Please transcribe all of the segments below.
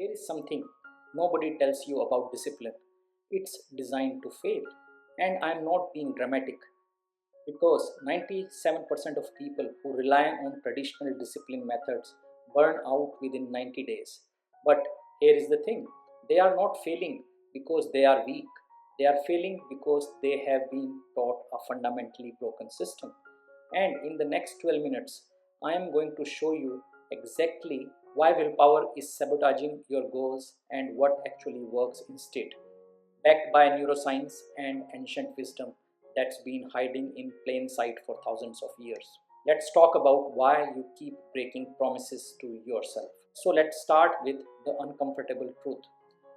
There is something nobody tells you about discipline. It's designed to fail. And I'm not being dramatic because 97% of people who rely on traditional discipline methods burn out within 90 days. But here is the thing, they are not failing because they are weak, they are failing because they have been taught a fundamentally broken system. And in the next 12 minutes, I am going to show you exactly why willpower is sabotaging your goals and what actually works instead, backed by neuroscience and ancient wisdom that's been hiding in plain sight for thousands of years. Let's talk about why you keep breaking promises to yourself. So, let's start with the uncomfortable truth.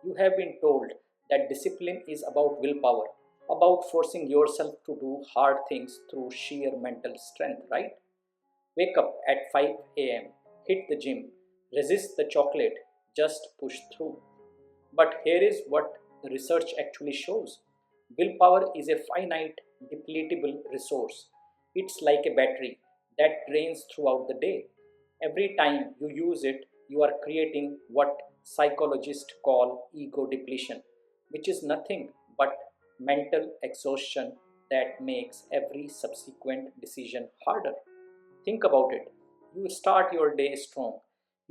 You have been told that discipline is about willpower, about forcing yourself to do hard things through sheer mental strength, right? Wake up at 5 a.m., hit the gym, resist the chocolate, just push through. But here is what the research actually shows. Willpower is a finite, depletable resource. It's like a battery that drains throughout the day. Every time you use it, you are creating what psychologists call ego depletion, which is nothing but mental exhaustion that makes every subsequent decision harder. Think about it. You start your day strong.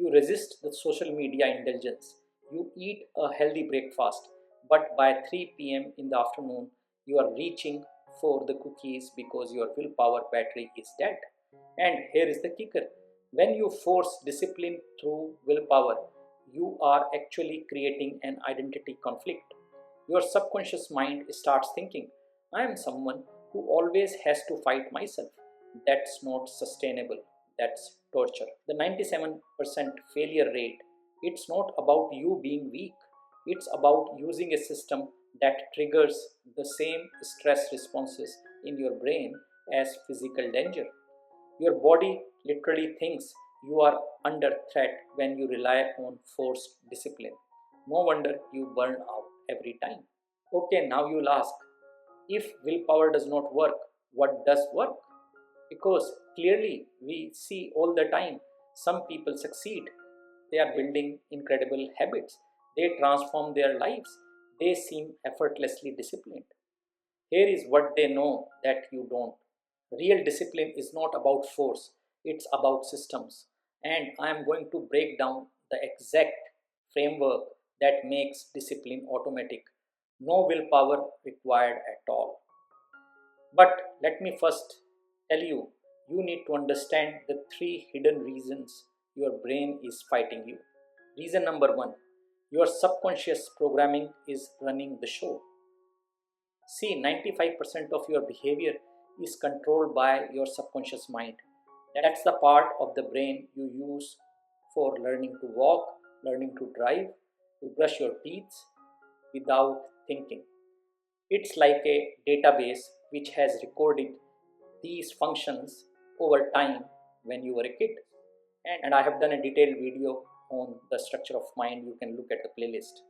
You resist the social media indulgence. You eat a healthy breakfast. But by 3 p.m. in the afternoon, you are reaching for the cookies because your willpower battery is dead. And here is the kicker, when you force discipline through willpower, you are actually creating an identity conflict. Your subconscious mind starts thinking, I am someone who always has to fight myself. That's not sustainable. That's torture. The 97% failure rate, it's not about you being weak. It's about using a system that triggers the same stress responses in your brain as physical danger. Your body literally thinks you are under threat when you rely on forced discipline. No wonder you burn out every time. Okay, now you'll ask, if willpower does not work, what does work? Because clearly we see all the time some people succeed. They are building incredible habits, they transform their lives, they seem effortlessly disciplined. Here is what they know that you don't. Real discipline is not about force, it's about systems. And I am going to break down the exact framework that makes discipline automatic. No willpower required at all. But let me first tell you, you need to understand the three hidden reasons your brain is fighting you. Reason number one, your subconscious programming is running the show. See, 95% of your behavior is controlled by your subconscious mind. That's the part of the brain you use for learning to walk, learning to drive, to brush your teeth without thinking. It's like a database which has recorded these functions over time when you were a kid. And I have done a detailed video on the structure of mind. You can look at the playlist.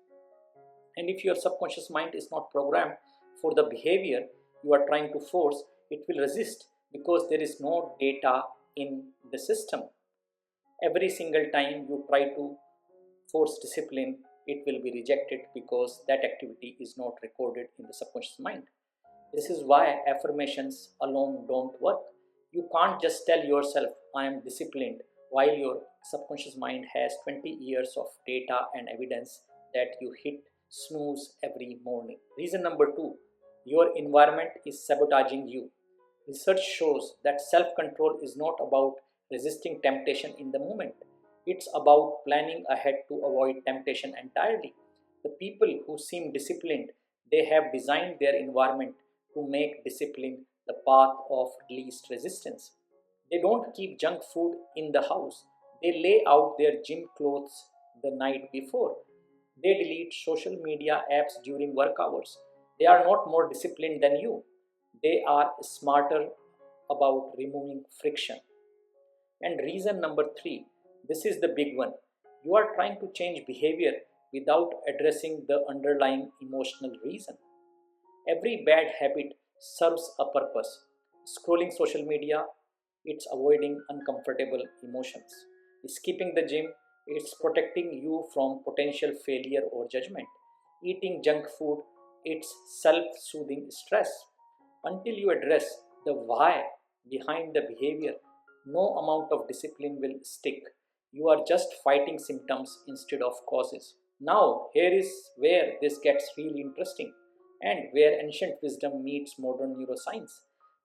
And if your subconscious mind is not programmed for the behavior you are trying to force, it will resist because there is no data in the system. Every single time you try to force discipline, it will be rejected because that activity is not recorded in the subconscious mind. This is why affirmations alone don't work. You can't just tell yourself, I am disciplined, while your subconscious mind has 20 years of data and evidence that you hit snooze every morning. Reason number two, your environment is sabotaging you. Research shows that self control is not about resisting temptation in the moment, it's about planning ahead to avoid temptation entirely. The people who seem disciplined, they have designed their environment to make discipline the path of least resistance. They don't keep junk food in the house. They lay out their gym clothes the night before. They delete social media apps during work hours. They are not more disciplined than you. They are smarter about removing friction. And reason number three, this is the big one. You are trying to change behavior without addressing the underlying emotional reason. Every bad habit serves a purpose. Scrolling social media, it's avoiding uncomfortable emotions. Skipping the gym, It's protecting you from potential failure or judgment. Eating junk food, it's self soothing stress. Until you address the why behind the behavior, no amount of discipline will stick. You are just fighting symptoms instead of causes. Now, here is where this gets really interesting and where ancient wisdom meets modern neuroscience.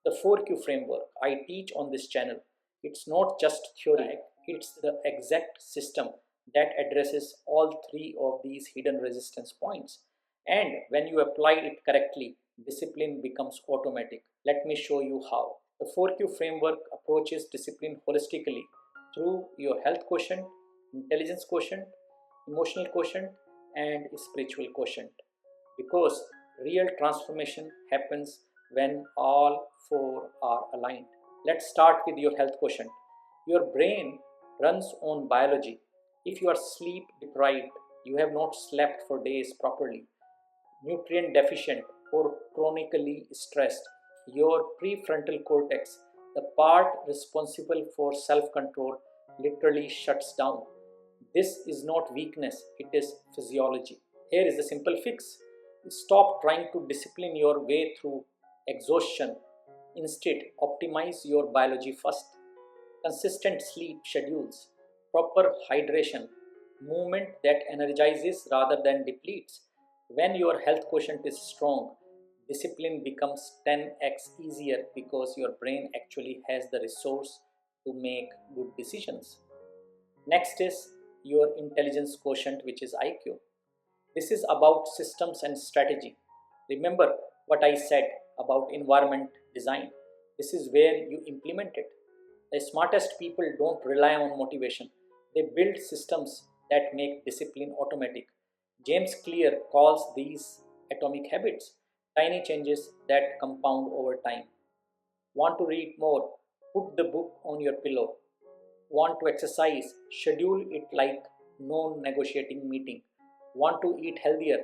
The 4Q framework I teach on this channel, it's not just theory, it's the exact system that addresses all three of these hidden resistance points. And when you apply it correctly, discipline becomes automatic. Let me show you how. The 4Q framework approaches discipline holistically through your health quotient, intelligence quotient, emotional quotient, and spiritual quotient. Because real transformation happens when all four are aligned. Let's start with your health quotient. Your brain runs on biology. If you are sleep deprived, you have not slept for days properly, nutrient deficient, or chronically stressed, your prefrontal cortex, the part responsible for self control, literally shuts down. This is not weakness, it is physiology. Here is the simple fix: stop trying to discipline your way through exhaustion. Instead, optimize your biology first. Consistent sleep schedules, proper hydration, movement that energizes rather than depletes. When your health quotient is strong, discipline becomes 10x easier because your brain actually has the resource to make good decisions. Next is your intelligence quotient, which is IQ. This is about systems and strategy. Remember what I said about environment design. This is where you implement it. The smartest people don't rely on motivation, they build systems that make discipline automatic. James Clear calls these atomic habits, tiny changes that compound over time. Want to read more? Put the book on your pillow. Want to exercise? Schedule it like no negotiating meeting. Want to eat healthier?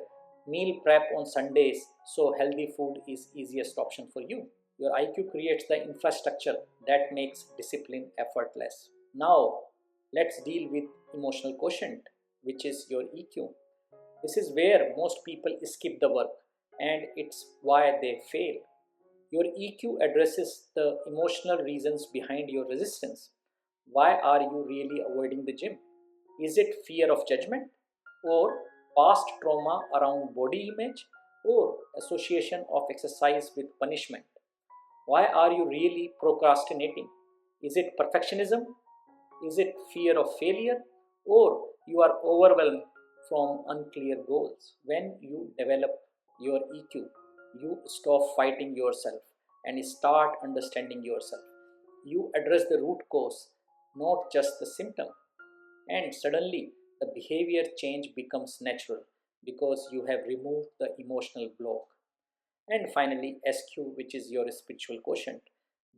Meal prep on Sundays so healthy food is easiest option for you. Your IQ creates the infrastructure that makes discipline effortless. Now, let's deal with emotional quotient, which is your EQ. This is where most people skip the work, and it's why they fail. Your EQ addresses the emotional reasons behind your resistance. Why are you really avoiding the gym? Is it fear of judgment, or past trauma around body image, or association of exercise with punishment? Why are you really procrastinating? Is it perfectionism? Is it fear of failure? Or you are overwhelmed from unclear goals? When you develop your EQ, you stop fighting yourself and start understanding yourself. You address the root cause, not just the symptom. And suddenly, the behavior change becomes natural because you have removed the emotional block. And finally, SQ, which is your spiritual quotient.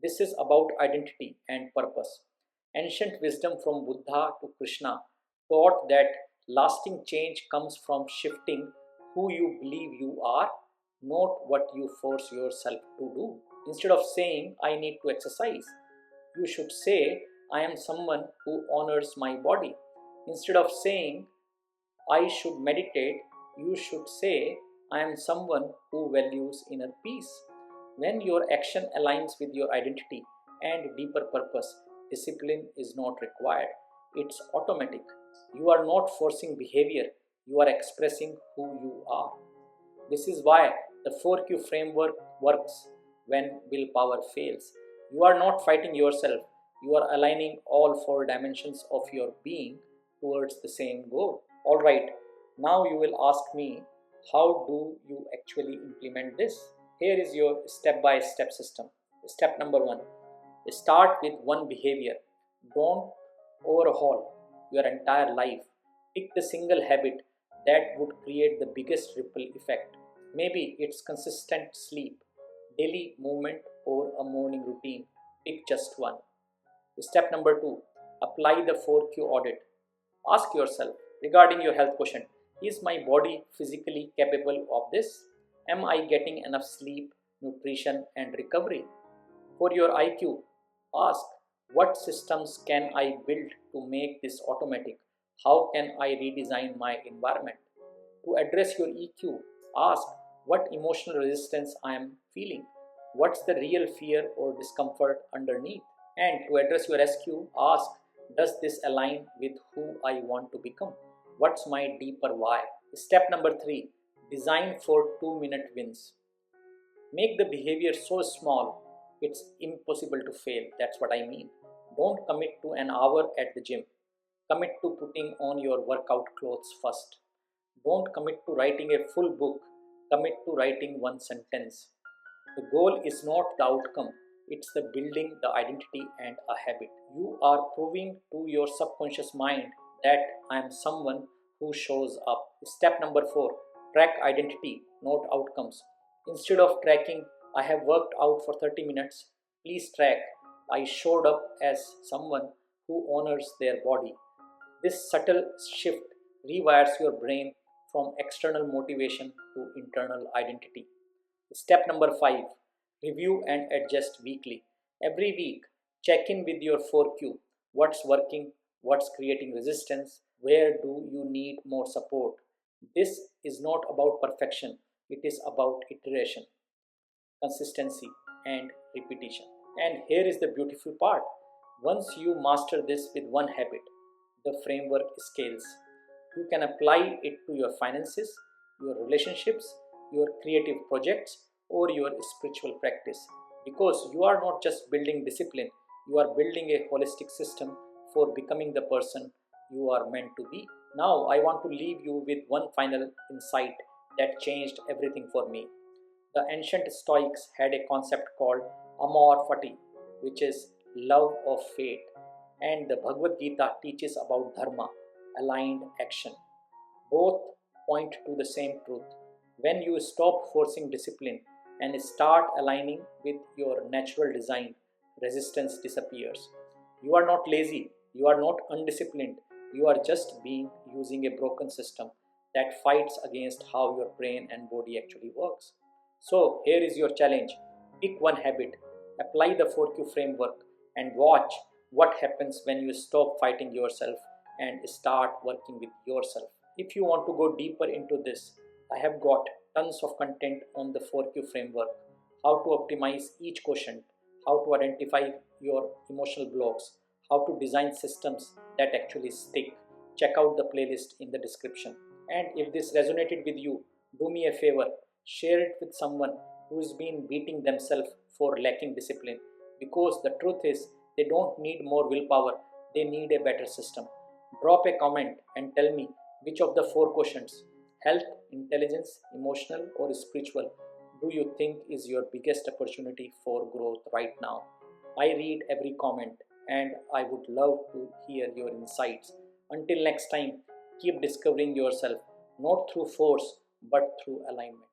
This is about identity and purpose. Ancient wisdom from Buddha to Krishna taught that lasting change comes from shifting who you believe you are, not what you force yourself to do. Instead of saying, I need to exercise, you should say, I am someone who honors my body. Instead of saying, I should meditate, you should say, I am someone who values inner peace. When your action aligns with your identity and deeper purpose, discipline is not required. It's automatic. You are not forcing behavior, you are expressing who you are. This is why the 4Q framework works when willpower fails. You are not fighting yourself, you are aligning all four dimensions of your being towards the same goal. Alright, now you will ask me, how do you actually implement this? Here is your step by step system. Step number one: start with one behavior. Don't overhaul your entire life. Pick the single habit that would create the biggest ripple effect. Maybe it's consistent sleep, daily movement, or a morning routine. Pick just one. Step number two: apply the 4Q audit. Ask yourself regarding your health quotient: is my body physically capable of this? Am I getting enough sleep, nutrition, and recovery? For your IQ, ask, what systems can I build to make this automatic? How can I redesign my environment? To address your EQ, ask what emotional resistance I am feeling. What's the real fear or discomfort underneath? And to address your SQ, ask, does this align with who I want to become? What's my deeper why? Step number 3, design for 2-minute wins. Make the behavior so small, it's impossible to fail. That's what I mean. Don't commit to an hour at the gym. Commit to putting on your workout clothes first. Don't commit to writing a full book. Commit to writing one sentence. The goal is not the outcome, it's the building the identity and a habit. You are proving to your subconscious mind that I am someone who shows up. Step number 4, track identity, not outcomes. Instead of tracking, I have worked out for 30 minutes, please track, I showed up as someone who honors their body. This subtle shift rewires your brain from external motivation to internal identity. Step number 5, review and adjust weekly. Every week, check in with your 4Q. What's working? What's creating resistance? Where do you need more support? This is not about perfection, it is about iteration, consistency, and repetition. And here is the beautiful part. Once you master this with one habit, the framework scales. You can apply it to your finances, your relationships, your creative projects, or your spiritual practice. Because you are not just building discipline, you are building a holistic system for becoming the person you are meant to be. Now, I want to leave you with one final insight that changed everything for me. The ancient Stoics had a concept called Amor Fati, which is love of fate, and the Bhagavad Gita teaches about dharma, aligned action. Both point to the same truth. When you stop forcing discipline and start aligning with your natural design, resistance disappears. You are not lazy, you are not undisciplined, you are just being using a broken system that fights against how your brain and body actually works. So here is your challenge. Pick one habit, apply the 4Q framework, and watch what happens when you stop fighting yourself and start working with yourself. If you want to go deeper into this, I have got tons of content on the 4Q framework, how to optimize each quotient, how to identify your emotional blocks, how to design systems that actually stick. Check out the playlist in the description. And if this resonated with you, do me a favor, share it with someone who's been beating themselves for lacking discipline. Because the truth is, they don't need more willpower, they need a better system. Drop a comment and tell me which of the 4 quotients, health, intelligence, emotional, or spiritual, do you think is your biggest opportunity for growth right now? I read every comment and I would love to hear your insights. Until next time, keep discovering yourself, not through force but through alignment.